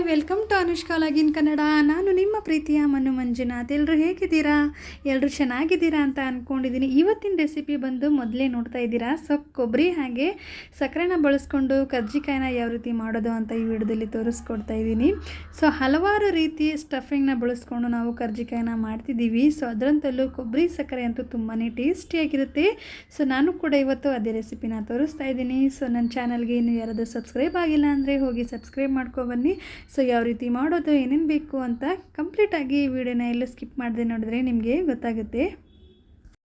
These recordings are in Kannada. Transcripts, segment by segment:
Welcome to Anushka login Kannada. ನಾನು ನಿಮ್ಮ ಪ್ರೀತಿಯ ಮನು ಮಂಜುನಾಥ್. ಎಲ್ಲರೂ ಹೇಗಿದ್ದೀರಾ? ಎಲ್ಲರೂ ಚೆನ್ನಾಗಿದ್ದೀರಾ ಅಂತ ಅಂದ್ಕೊಂಡಿದ್ದೀನಿ. ಇವತ್ತಿನ ರೆಸಿಪಿ ಬಂದು ಮೊದಲೇ ನೋಡ್ತಾ ಇದ್ದೀರಾ. ಸೊ ಕೊಬ್ಬರಿ ಹಾಗೆ ಸಕ್ಕರೆನ ಬಳಸ್ಕೊಂಡು ಕರ್ಜಿಕಾಯಿನ ಯಾವ ರೀತಿ ಮಾಡೋದು ಅಂತ ಈ ವಿಡಿಯೋದಲ್ಲಿ ತೋರಿಸ್ಕೊಡ್ತಾ ಇದ್ದೀನಿ. ಸೊ ಹಲವಾರು ರೀತಿ ಸ್ಟಫಿಂಗ್ನ ಬಳಸ್ಕೊಂಡು ನಾವು ಕರ್ಜಿಕಾಯಿನ ಮಾಡ್ತಿದ್ದೀವಿ. ಸೊ ಅದರಂತಲ್ಲೂ ಕೊಬ್ಬರಿ ಸಕ್ಕರೆ ಅಂತೂ ತುಂಬಾ ಟೇಸ್ಟಿಯಾಗಿರುತ್ತೆ. ಸೊ ನಾನು ಕೂಡ ಇವತ್ತು ಅದೇ ರೆಸಿಪಿನ ತೋರಿಸ್ತಾ ಇದ್ದೀನಿ. ಸೊ ನನ್ನ ಚಾನಲ್ಗೆ ಇನ್ನು ಯಾರಾದರೂ ಸಬ್ಸ್ಕ್ರೈಬ್ ಆಗಿಲ್ಲ ಅಂದರೆ ಹೋಗಿ ಸಬ್ಸ್ಕ್ರೈಬ್ ಮಾಡ್ಕೊಬನ್ನಿ. ಸೊ ಯಾವ ರೀತಿ ಮಾಡೋದು, ಏನೇನು ಬೇಕು ಅಂತ ಕಂಪ್ಲೀಟಾಗಿ ಈ ವಿಡಿಯೋನ ಎಲ್ಲೂ ಸ್ಕಿಪ್ ಮಾಡದೆ ನೋಡಿದ್ರೆ ನಿಮಗೆ ಗೊತ್ತಾಗುತ್ತೆ.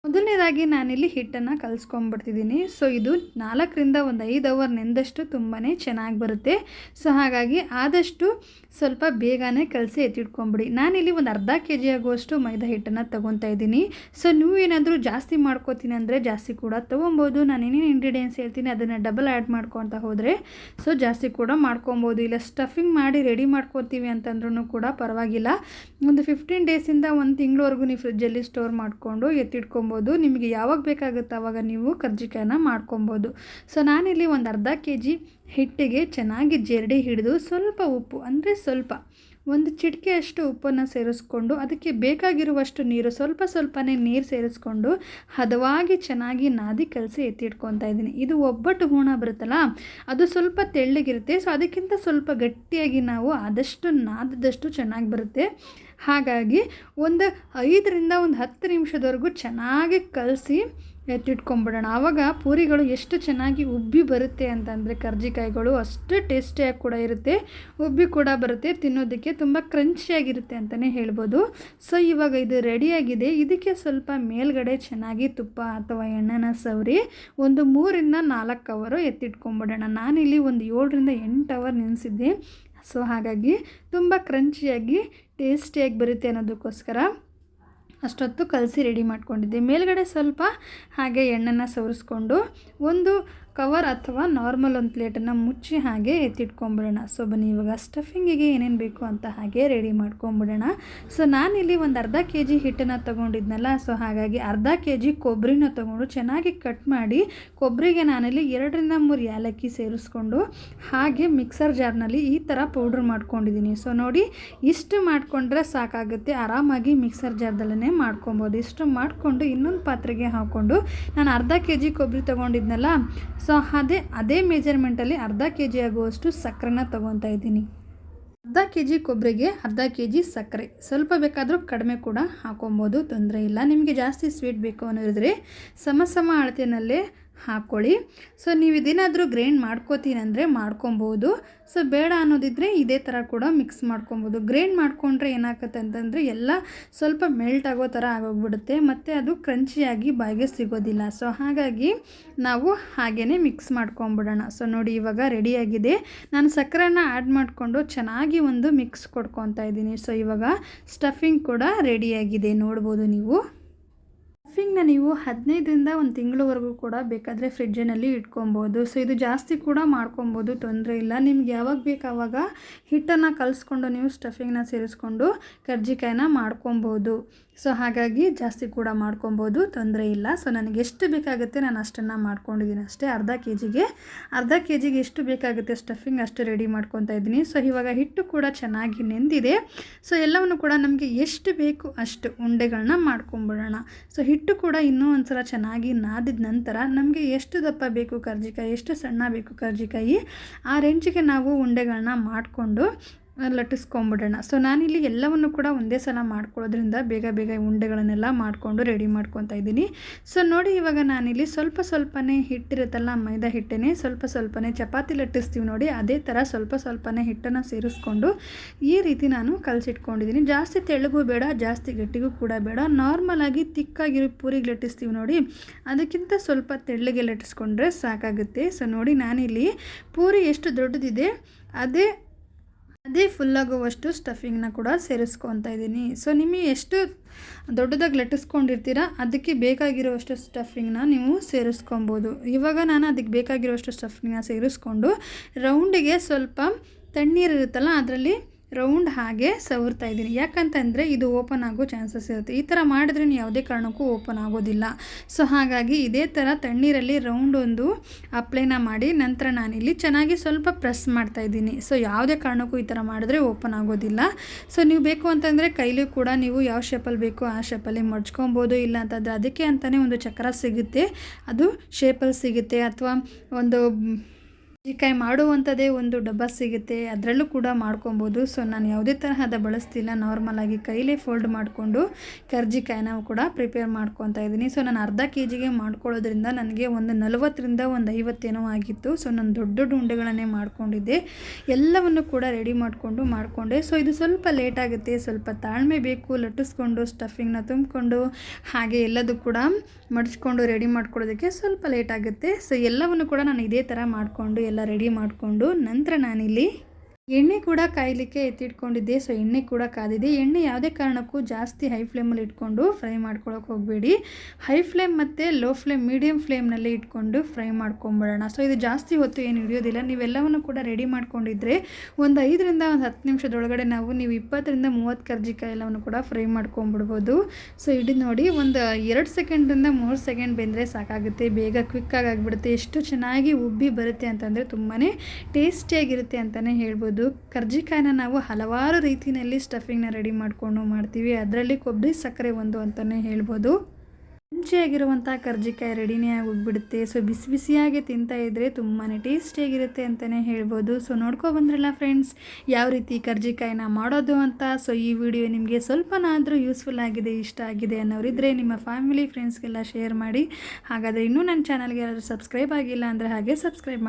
ಮೊದಲನೇದಾಗಿ ನಾನಿಲ್ಲಿ ಹಿಟ್ಟನ್ನು ಕಲಿಸ್ಕೊಂಡ್ಬಿಡ್ತಿದ್ದೀನಿ. ಸೊ ಇದು 4ರಿಂದ 5 ಅವರ್ ನೆಂದಷ್ಟು ತುಂಬಾ ಚೆನ್ನಾಗಿ ಬರುತ್ತೆ. ಸೊ ಹಾಗಾಗಿ ಆದಷ್ಟು ಸ್ವಲ್ಪ ಬೇಗನೆ ಕಲಸಿ ಎತ್ತಿಟ್ಕೊಂಬಿಡಿ. ನಾನಿಲ್ಲಿ ಒಂದು ಅರ್ಧ kg ಆಗುವಷ್ಟು ಮೈದಾ ಹಿಟ್ಟನ್ನು ತೊಗೊತಾ ಇದ್ದೀನಿ. ಸೊ ನೀವು ಏನಾದರೂ ಜಾಸ್ತಿ ಮಾಡ್ಕೋತೀನಿ ಅಂದರೆ ಜಾಸ್ತಿ ಕೂಡ ತೊಗೊಬೋದು. ನಾನು ಏನೇನು ಇಂಗ್ರೀಡಿಯೆಂಟ್ಸ್ ಹೇಳ್ತೀನಿ ಅದನ್ನು ಡಬಲ್ ಆ್ಯಡ್ ಮಾಡ್ಕೊತ ಹೋದರೆ ಸೊ ಜಾಸ್ತಿ ಕೂಡ ಮಾಡ್ಕೊಬೋದು. ಇಲ್ಲ ಸ್ಟಫಿಂಗ್ ಮಾಡಿ ರೆಡಿ ಮಾಡ್ಕೋತೀವಿ ಅಂತಂದ್ರೂ ಕೂಡ ಪರವಾಗಿಲ್ಲ. ಒಂದು 15 ಡೇಸಿಂದ 1 ತಿಂಗಳವರೆಗೂ ನೀವು ಫ್ರಿಜ್ಜಲ್ಲಿ ಸ್ಟೋರ್ ಮಾಡಿಕೊಂಡು ಎತ್ತಿಟ್ಕೊಬೋದು. ನಿಮಗೆ ಯಾವಾಗ ಬೇಕಾಗುತ್ತೋ ಆವಾಗ ನೀವು ಕರ್ಜಿಕಾಯಿನ ಮಾಡ್ಕೊಬೋದು. ಸೊ ನಾನಿಲ್ಲಿ ಒಂದು ಅರ್ಧ kg ಹಿಟ್ಟಿಗೆ ಚೆನ್ನಾಗಿ ಜರಡಿ ಹಿಡಿದು ಸ್ವಲ್ಪ ಉಪ್ಪು ಅಂದರೆ ಸ್ವಲ್ಪ ಒಂದು ಚಿಟಿಕೆಯಷ್ಟು ಉಪ್ಪನ್ನು ಸೇರಿಸ್ಕೊಂಡು ಅದಕ್ಕೆ ಬೇಕಾಗಿರುವಷ್ಟು ನೀರು ಸ್ವಲ್ಪನೇ ನೀರು ಸೇರಿಸ್ಕೊಂಡು ಹದವಾಗಿ ಚೆನ್ನಾಗಿ ನಾದಿ ಕಲಸಿ ಎತ್ತಿಟ್ಕೊತಾ ಇದ್ದೀನಿ. ಇದು ಒಬ್ಬಟ್ಟು ಹೂರಣ ಬರುತ್ತಲ್ಲ ಅದು ಸ್ವಲ್ಪ ತೆಳ್ಳಗಿರುತ್ತೆ. ಸೊ ಅದಕ್ಕಿಂತ ಸ್ವಲ್ಪ ಗಟ್ಟಿಯಾಗಿ ನಾವು ಆದಷ್ಟು ನಾದಿದಷ್ಟು ಚೆನ್ನಾಗಿ ಬರುತ್ತೆ. ಹಾಗಾಗಿ ಒಂದು 5ರಿಂದ 10 ನಿಮಿಷದವರೆಗೂ ಚೆನ್ನಾಗಿ ಕಲಸಿ ಎತ್ತಿಟ್ಕೊಂಬಿಡೋಣ. ಆವಾಗ ಪೂರಿಗಳು ಎಷ್ಟು ಚೆನ್ನಾಗಿ ಉಬ್ಬಿ ಬರುತ್ತೆ ಅಂತಂದರೆ ಕರ್ಜಿಕಾಯಿಗಳು ಅಷ್ಟು ಟೇಸ್ಟಿಯಾಗಿ ಕೂಡ ಇರುತ್ತೆ, ಉಬ್ಬಿ ಕೂಡ ಬರುತ್ತೆ, ತಿನ್ನೋದಕ್ಕೆ ತುಂಬ ಕ್ರಂಚಿಯಾಗಿರುತ್ತೆ ಅಂತಲೇ ಹೇಳ್ಬೋದು. ಸೊ ಇವಾಗ ಇದು ರೆಡಿಯಾಗಿದೆ. ಇದಕ್ಕೆ ಸ್ವಲ್ಪ ಮೇಲ್ಗಡೆ ಚೆನ್ನಾಗಿ ತುಪ್ಪ ಅಥವಾ ಎಣ್ಣೆನ ಸವರಿ ಒಂದು 3ರಿಂದ 4 ಅವರು ಎತ್ತಿಟ್ಕೊಂಬಿಡೋಣ. ನಾನಿಲ್ಲಿ ಒಂದು 7ರಿಂದ 8 ಅವರ್ ನೆನೆಸಿದ್ದೆ. ಸೊ ಹಾಗಾಗಿ ತುಂಬ ಕ್ರಂಚಿಯಾಗಿ ಟೇಸ್ಟಿಯಾಗಿ ಬರುತ್ತೆ ಅನ್ನೋದಕ್ಕೋಸ್ಕರ ಅಷ್ಟೊತ್ತು ಕಲಸಿ ರೆಡಿ ಮಾಡ್ಕೊಂಡಿದ್ದೆ. ಮೇಲ್ಗಡೆ ಸ್ವಲ್ಪ ಹಾಗೆ ಎಣ್ಣೆನ ಸವರಿಸ್ಕೊಂಡು ಒಂದು ಕವರ್ ಅಥವಾ ನಾರ್ಮಲ್ ಒಂದು ಪ್ಲೇಟನ್ನು ಮುಚ್ಚಿ ಹಾಗೆ ಎತ್ತಿಟ್ಕೊಂಬಿಡೋಣ. ಸೊ ಬನ್ನಿ ಇವಾಗ ಸ್ಟಫಿಂಗಿಗೆ ಏನೇನು ಬೇಕು ಅಂತ ಹಾಗೆ ರೆಡಿ ಮಾಡ್ಕೊಂಬಿಡೋಣ. ಸೊ ನಾನಿಲ್ಲಿ ಒಂದು ಅರ್ಧ kg ಹಿಟ್ಟನ್ನು ತೊಗೊಂಡಿದ್ನಲ್ಲ, ಸೊ ಹಾಗಾಗಿ ಅರ್ಧ kg ಕೊಬ್ಬರಿನ ತೊಗೊಂಡು ಚೆನ್ನಾಗಿ ಕಟ್ ಮಾಡಿ ಕೊಬ್ಬರಿಗೆ ನಾನಿಲ್ಲಿ 2ರಿಂದ 3 ಏಲಕ್ಕಿ ಸೇರಿಸ್ಕೊಂಡು ಹಾಗೆ ಮಿಕ್ಸರ್ ಜಾರ್ನಲ್ಲಿ ಈ ಥರ ಪೌಡ್ರ್ ಮಾಡ್ಕೊಂಡಿದ್ದೀನಿ. ಸೊ ನೋಡಿ ಇಷ್ಟು ಮಾಡಿಕೊಂಡ್ರೆ ಸಾಕಾಗುತ್ತೆ. ಆರಾಮಾಗಿ ಮಿಕ್ಸರ್ ಜಾರ್ದಲ್ಲೇ ಮಾಡ್ಕೊಬೋದು. ಇಷ್ಟು ಮಾಡಿಕೊಂಡು ಇನ್ನೊಂದು ಪಾತ್ರೆಗೆ ಹಾಕ್ಕೊಂಡು ನಾನು ಅರ್ಧ kg ಕೊಬ್ಬರಿ ತೊಗೊಂಡಿದ್ನಲ್ಲ, ಸೊ ಅದೇ ಮೆಜರ್ಮೆಂಟಲ್ಲಿ ಅರ್ಧ kg ಆಗುವಷ್ಟು ಸಕ್ಕರೆನ ತೊಗೊತಾ ಇದ್ದೀನಿ. ಅರ್ಧ kg ಕೊಬ್ಬರಿಗೆ ಅರ್ಧ kg ಸಕ್ಕರೆ, ಸ್ವಲ್ಪ ಬೇಕಾದರೂ ಕಡಿಮೆ ಕೂಡ ಹಾಕೊಬೋದು, ತೊಂದರೆ ಇಲ್ಲ. ನಿಮಗೆ ಜಾಸ್ತಿ ಸ್ವೀಟ್ ಬೇಕು ಅನ್ನೋದಿದ್ರೆ ಸಮ ಅಳತೆಯಲ್ಲೇ ಹಾಕ್ಕೊಳ್ಳಿ. ಸೊ ನೀವು ಇದೇನಾದರೂ ಗ್ರೈಂಡ್ ಮಾಡ್ಕೋತೀನಿ ಅಂದರೆ ಮಾಡ್ಕೊಬೋದು. ಸೊ ಬೇಡ ಅನ್ನೋದಿದ್ದರೆ ಇದೇ ಥರ ಕೂಡ ಮಿಕ್ಸ್ ಮಾಡ್ಕೊಬೋದು. ಗ್ರೈಂಡ್ ಮಾಡ್ಕೊಂಡ್ರೆ ಏನಾಗುತ್ತೆ ಅಂತಂದರೆ ಎಲ್ಲ ಸ್ವಲ್ಪ ಮೆಲ್ಟ್ ಆಗೋ ಥರ ಆಗೋಗ್ಬಿಡುತ್ತೆ, ಮತ್ತು ಅದು ಕ್ರಂಚಿಯಾಗಿ ಬಾಯಿಗೆ ಸಿಗೋದಿಲ್ಲ. ಸೊ ಹಾಗಾಗಿ ನಾವು ಹಾಗೇ ಮಿಕ್ಸ್ ಮಾಡ್ಕೊಂಬಿಡೋಣ. ಸೊ ನೋಡಿ ಇವಾಗ ರೆಡಿಯಾಗಿದೆ. ನಾನು ಸಕ್ಕರೆನ ಆ್ಯಡ್ ಮಾಡಿಕೊಂಡು ಚೆನ್ನಾಗಿ ಒಂದು ಮಿಕ್ಸ್ ಕೊಡ್ಕೊತಾ ಇದ್ದೀನಿ. ಸೊ ಇವಾಗ ಸ್ಟಫಿಂಗ್ ಕೂಡ ರೆಡಿಯಾಗಿದೆ, ನೋಡ್ಬೋದು ನೀವು. ಸ್ಟಫಿಂಗ್ನ ನೀವು 15ರಿಂದ 1 ತಿಂಗಳವರೆಗೂ ಕೂಡ ಬೇಕಾದರೆ ಫ್ರಿಡ್ಜಿನಲ್ಲಿ ಇಟ್ಕೊಬೋದು. ಸೊ ಇದು ಜಾಸ್ತಿ ಕೂಡ ಮಾಡ್ಕೊಬೋದು, ತೊಂದರೆ ಇಲ್ಲ. ನಿಮ್ಗೆ ಯಾವಾಗ ಬೇಕು ಆವಾಗ ಹಿಟ್ಟನ್ನು ಕಲಿಸ್ಕೊಂಡು ನೀವು ಸ್ಟಫಿಂಗ್ನ ಸೇರಿಸ್ಕೊಂಡು ಕರ್ಜಿಕಾಯಿನ ಮಾಡ್ಕೊಬೋದು. ಸೊ ಹಾಗಾಗಿ ಜಾಸ್ತಿ ಕೂಡ ಮಾಡ್ಕೊಬೋದು, ತೊಂದರೆ ಇಲ್ಲ. ಸೊ ನನಗೆ ಎಷ್ಟು ಬೇಕಾಗುತ್ತೆ ನಾನು ಅಷ್ಟನ್ನು ಮಾಡ್ಕೊಂಡಿದ್ದೀನಿ ಅಷ್ಟೇ. ಅರ್ಧ kgಗೆ ಎಷ್ಟು ಬೇಕಾಗುತ್ತೆ ಸ್ಟಫಿಂಗ್ ಅಷ್ಟು ರೆಡಿ ಮಾಡ್ಕೊತಾ ಇದ್ದೀನಿ. ಸೊ ಇವಾಗ ಹಿಟ್ಟು ಕೂಡ ಚೆನ್ನಾಗಿ ನೆಂದಿದೆ. ಸೊ ಎಲ್ಲವನ್ನು ಕೂಡ ನಮಗೆ ಎಷ್ಟು ಬೇಕು ಅಷ್ಟು ಉಂಡೆಗಳನ್ನ ಮಾಡ್ಕೊಂಬಿಡೋಣ. ಸೊ ಹಿಟ್ಟು ಕೂಡ ಇನ್ನೂ ಒಂದು ಸಲ ಚೆನ್ನಾಗಿ ನಾದಿದ ನಂತರ ನಮಗೆ ಎಷ್ಟು ದಪ್ಪ ಬೇಕು ಕರ್ಜಿಕಾಯಿ, ಎಷ್ಟು ಸಣ್ಣ ಬೇಕು ಕರ್ಜಿಕಾಯಿ, ಆ ರೇಂಜಿಗೆ ನಾವು ಉಂಡೆಗಳನ್ನ ಮಾಡಿಕೊಂಡು ಲಟ್ಟಿಸ್ಕೊಂಬಿಡೋಣ. ಸೊ ನಾನಿಲ್ಲಿ ಎಲ್ಲವನ್ನು ಕೂಡ ಒಂದೇ ಸಲ ಮಾಡ್ಕೊಳ್ಳೋದ್ರಿಂದ ಬೇಗ ಉಂಡೆಗಳನ್ನೆಲ್ಲ ಮಾಡಿಕೊಂಡು ರೆಡಿ ಮಾಡ್ಕೊತಾ ಇದ್ದೀನಿ. ಸೊ ನೋಡಿ ಇವಾಗ ನಾನಿಲ್ಲಿ ಸ್ವಲ್ಪನೇ ಹಿಟ್ಟಿರುತ್ತಲ್ಲ ಮೈದಾ ಹಿಟ್ಟೇ ಸ್ವಲ್ಪನೇ ಚಪಾತಿ ಲಟ್ಟಿಸ್ತೀವಿ ನೋಡಿ, ಅದೇ ಥರ ಸ್ವಲ್ಪನೇ ಹಿಟ್ಟನ್ನು ಸೇರಿಸ್ಕೊಂಡು ಈ ರೀತಿ ನಾನು ಕಲಸಿಟ್ಕೊಂಡಿದ್ದೀನಿ. ಜಾಸ್ತಿ ತೆಳ್ಳಗೂ ಬೇಡ, ಜಾಸ್ತಿ ಗಟ್ಟಿಗೂ ಕೂಡ ಬೇಡ. ನಾರ್ಮಲಾಗಿ ತಿಕ್ಕಾಗಿರೋ ಪೂರಿಗೆ ಲಟ್ಟಿಸ್ತೀವಿ ನೋಡಿ, ಅದಕ್ಕಿಂತ ಸ್ವಲ್ಪ ತೆಳ್ಳಗೆ ಲಟ್ಟಿಸ್ಕೊಂಡ್ರೆ ಸಾಕಾಗುತ್ತೆ. ಸೊ ನೋಡಿ ನಾನಿಲ್ಲಿ ಪೂರಿ ಎಷ್ಟು ದೊಡ್ಡದಿದೆ ಅದೇ ಫುಲ್ಲಾಗುವಷ್ಟು ಸ್ಟಫಿಂಗ್ನ ಕೂಡ ಸೇರಿಸ್ಕೊತಾ ಇದ್ದೀನಿ. ಸೊ ನಿಮಗೆ ಎಷ್ಟು ದೊಡ್ಡದಾಗಿ ಲಟ್ಟಿಸ್ಕೊಂಡಿರ್ತೀರ ಅದಕ್ಕೆ ಬೇಕಾಗಿರುವಷ್ಟು ಸ್ಟಫಿಂಗ್ನ ನೀವು ಸೇರಿಸ್ಕೊಬೋದು. ಇವಾಗ ನಾನು ಅದಕ್ಕೆ ಬೇಕಾಗಿರುವಷ್ಟು ಸ್ಟಫಿಂಗ್ನ ಸೇರಿಸ್ಕೊಂಡು ರೌಂಡಿಗೆ ಸ್ವಲ್ಪ ತಣ್ಣೀರು ಇರುತ್ತಲ್ಲ ಅದರಲ್ಲಿ ರೌಂಡ್ ಹಾಗೆ ಸವರ್ತಾ ಇದ್ದೀನಿ. ಯಾಕಂತಂದರೆ ಇದು ಓಪನ್ ಆಗೋ ಚಾನ್ಸಸ್ ಇರುತ್ತೆ. ಈ ಥರ ಮಾಡಿದ್ರೆ ನೀವು ಯಾವುದೇ ಕಾರಣಕ್ಕೂ ಓಪನ್ ಆಗೋದಿಲ್ಲ. ಸೊ ಹಾಗಾಗಿ ಇದೇ ಥರ ತಣ್ಣೀರಲ್ಲಿ ರೌಂಡ್ ಒಂದು ಅಪ್ಲೈನ ಮಾಡಿ ನಂತರ ನಾನಿಲ್ಲಿ ಚೆನ್ನಾಗಿ ಸ್ವಲ್ಪ ಪ್ರೆಸ್ ಮಾಡ್ತಾಯಿದ್ದೀನಿ. ಸೊ ಯಾವುದೇ ಕಾರಣಕ್ಕೂ ಈ ಥರ ಮಾಡಿದ್ರೆ ಓಪನ್ ಆಗೋದಿಲ್ಲ. ಸೊ ನೀವು ಬೇಕು ಅಂತಂದರೆ ಕೈಲಿ ಕೂಡ ನೀವು ಯಾವ ಶೇಪಲ್ಲಿ ಬೇಕೋ ಆ ಶೇಪಲ್ಲಿ ಮಡ್ಚ್ಕೊಬೋದು. ಇಲ್ಲ ಅಂತಂದರೆ ಅದಕ್ಕೆ ಅಂತಲೇ ಒಂದು ಚಕ್ರ ಸಿಗುತ್ತೆ, ಅದು ಶೇಪಲ್ಲಿ ಸಿಗುತ್ತೆ. ಅಥವಾ ಒಂದು ಕರ್ಜಿಕಾಯಿ ಮಾಡುವಂಥದ್ದೇ ಒಂದು ಡಬ್ಬ ಸಿಗುತ್ತೆ, ಅದರಲ್ಲೂ ಕೂಡ ಮಾಡ್ಕೊಬೋದು. ಸೊ ನಾನು ಯಾವುದೇ ತರಹದ ಬಳಸ್ತಿಲ್ಲ, ನಾರ್ಮಲಾಗಿ ಕೈಲೇ ಫೋಲ್ಡ್ ಮಾಡಿಕೊಂಡು ಕರ್ಜಿಕಾಯಿನ ಕೂಡ ಪ್ರಿಪೇರ್ ಮಾಡ್ಕೊತಾ ಇದ್ದೀನಿ. ಸೊ ನಾನು ಅರ್ಧ ಕೆ.ಜಿಗೆ ಮಾಡ್ಕೊಳ್ಳೋದ್ರಿಂದ ನನಗೆ ಒಂದು 40ರಿಂದ ಒಂದು 50 ಏನೋ ಆಗಿತ್ತು. ಸೊ ನಾನು ದೊಡ್ಡ ದೊಡ್ಡ ಉಂಡೆಗಳನ್ನೇ ಮಾಡ್ಕೊಂಡಿದ್ದೆ, ಎಲ್ಲವನ್ನು ಕೂಡ ರೆಡಿ ಮಾಡಿಕೊಂಡೆ. ಸೊ ಇದು ಸ್ವಲ್ಪ ಲೇಟ್ ಆಗುತ್ತೆ, ಸ್ವಲ್ಪ ತಾಳ್ಮೆ ಬೇಕು. ಲಟ್ಟಿಸ್ಕೊಂಡು ಸ್ಟಫಿಂಗ್ನ ತುಂಬಿಕೊಂಡು ಹಾಗೆ ಎಲ್ಲದೂ ಕೂಡ ಮಡಿಸ್ಕೊಂಡು ರೆಡಿ ಮಾಡ್ಕೊಳ್ಳೋದಕ್ಕೆ ಸ್ವಲ್ಪ ಲೇಟ್ ಆಗುತ್ತೆ. ಸೊ ಎಲ್ಲವನ್ನು ಕೂಡ ನಾನು ಇದೇ ಥರ ಮಾಡಿಕೊಂಡು ಎಲ್ಲ ರೆಡಿ ಮಾಡಿಕೊಂಡು ನಂತರ ನಾನಿಲ್ಲಿ ಎಣ್ಣೆ ಕೂಡ ಕಾಯಲಿಕ್ಕೆ ಎತ್ತಿಟ್ಕೊಂಡಿದ್ದೆ. ಸೊ ಎಣ್ಣೆ ಕೂಡ ಕಾದಿದೆ. ಎಣ್ಣೆ ಯಾವುದೇ ಕಾರಣಕ್ಕೂ ಜಾಸ್ತಿ ಹೈ ಫ್ಲೇಮಲ್ಲಿ ಇಟ್ಕೊಂಡು ಫ್ರೈ ಮಾಡ್ಕೊಳ್ಳೋಕೆ ಹೋಗಬೇಡಿ. ಹೈ ಫ್ಲೇಮ್ ಮತ್ತು ಲೋ ಫ್ಲೇಮ್, ಮೀಡಿಯಮ್ ಫ್ಲೇಮ್ನಲ್ಲಿ ಇಟ್ಕೊಂಡು ಫ್ರೈ ಮಾಡ್ಕೊಂಬಿಡೋಣ. ಸೊ ಇದು ಜಾಸ್ತಿ ಹೊತ್ತು ಏನು ಹಿಡಿಯೋದಿಲ್ಲ. ನೀವೆಲ್ಲವನ್ನು ಕೂಡ ರೆಡಿ ಮಾಡ್ಕೊಂಡಿದ್ರೆ ಒಂದು 5ರಿಂದ ಒಂದು 10 ನಿಮಿಷದೊಳಗಡೆ ನೀವು 20ರಿಂದ 30 ಕರ್ಜಿಕಾಯಿ ಎಲ್ಲವನ್ನು ಕೂಡ ಫ್ರೈ ಮಾಡ್ಕೊಂಬಿಡ್ಬೋದು. ಸೊ ಹಿಡಿದು ನೋಡಿ, ಒಂದು 2 ಸೆಕೆಂಡ್ರಿಂದ 3 ಸೆಕೆಂಡ್ ಬೆಂದರೆ ಸಾಕಾಗುತ್ತೆ. ಬೇಗ ಕ್ವಿಕ್ಕಾಗಿ ಆಗಿಬಿಡುತ್ತೆ. ಎಷ್ಟು ಚೆನ್ನಾಗಿ ಉಬ್ಬಿ ಬರುತ್ತೆ ಅಂತಂದರೆ ತುಂಬಾ ಟೇಸ್ಟಿಯಾಗಿರುತ್ತೆ ಅಂತಲೇ ಹೇಳ್ಬೋದು. ಕರ್ಜಿಕಾಯಿನ ನಾವು ಹಲವಾರು ರೀತಿಯಲ್ಲಿ ಸ್ಟಫಿಂಗ್ನ ರೆಡಿ ಮಾಡಿಕೊಂಡು ಮಾಡ್ತೀವಿ. ಅದರಲ್ಲಿ ಕೊಬ್ಬರಿ ಸಕ್ಕರೆ ಒಂದು ಅಂತಲೇ ಹೇಳ್ಬೋದು. ಮುಂಚೆಯಾಗಿರುವಂಥ ಕರ್ಜಿಕಾಯಿ ರೆಡಿನೇ ಆಗೋಗ್ಬಿಡುತ್ತೆ. ಸೊ ಬಿಸಿ ಬಿಸಿಯಾಗಿ ತಿಂತಾ ಇದ್ದರೆ ತುಂಬಾ ಟೇಸ್ಟಿಯಾಗಿರುತ್ತೆ ಅಂತಲೇ ಹೇಳ್ಬೋದು. ಸೊ ನೋಡ್ಕೊಬಂದ್ರಲ್ಲ ಫ್ರೆಂಡ್ಸ್, ಯಾವ ರೀತಿ ಕರ್ಜಿಕಾಯಿನ ಮಾಡೋದು ಅಂತ. ಸೊ ಈ ವಿಡಿಯೋ ನಿಮಗೆ ಸ್ವಲ್ಪನಾದರೂ ಯೂಸ್ಫುಲ್ ಆಗಿದೆ, ಇಷ್ಟ ಆಗಿದೆ ಅನ್ನೋರಿದ್ದರೆ ನಿಮ್ಮ ಫ್ಯಾಮಿಲಿ ಫ್ರೆಂಡ್ಸ್ಗೆಲ್ಲ ಶೇರ್ ಮಾಡಿ. ಹಾಗಾದರೆ ಇನ್ನೂ ನನ್ನ ಚಾನಲ್ಗೆ ಯಾರಾದರೂ ಸಬ್ಸ್ಕ್ರೈಬ್ ಆಗಿಲ್ಲ ಅಂದರೆ ಹಾಗೆ ಸಬ್ಸ್ಕ್ರೈಬ್ ಮಾಡಿ.